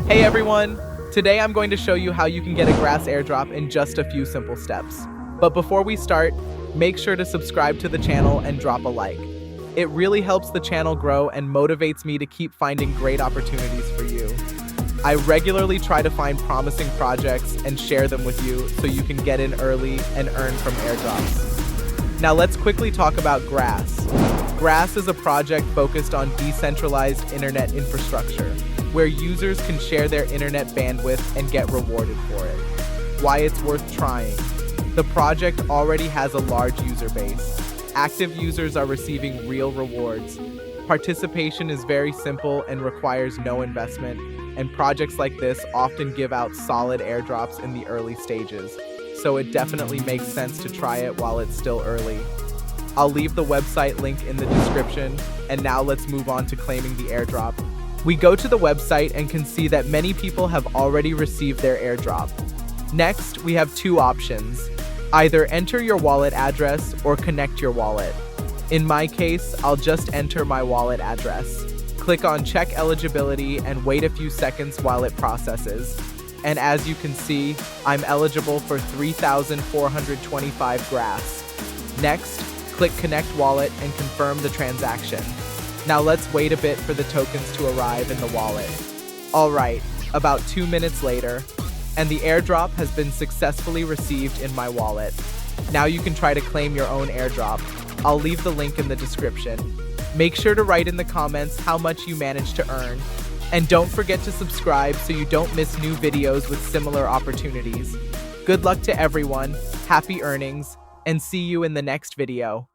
Hey everyone! Today I'm going to show you how you can get a grass airdrop in just a few simple steps. But before we start, make sure to subscribe to the channel and drop a like. It really helps the channel grow and motivates me to keep finding great opportunities for you. I regularly try to find promising projects and share them with you so you can get in early and earn from airdrops. Now let's quickly talk about Grass. Grass is a project focused on decentralized internet infrastructure, where users can share their internet bandwidth and get rewarded for it. Why it's worth trying. The project already has a large user base. Active users are receiving real rewards. Participation is very simple and requires no investment, and projects like this often give out solid airdrops in the early stages, so it definitely makes sense to try it while it's still early. I'll leave the website link in the description, and now let's move on to claiming the airdrop. We go to the website and can see that many people have already received their airdrop. Next, we have two options. Either enter your wallet address or connect your wallet. In my case, I'll just enter my wallet address. Click on check eligibility and wait a few seconds while it processes. And as you can see, I'm eligible for 3,425 grass. Next, click connect wallet and confirm the transaction. Now let's wait a bit for the tokens to arrive in the wallet. Alright, about 2 minutes later, and the airdrop has been successfully received in my wallet. Now you can try to claim your own airdrop. I'll leave the link in the description. Make sure to write in the comments how much you managed to earn. And don't forget to subscribe so you don't miss new videos with similar opportunities. Good luck to everyone, happy earnings, and see you in the next video.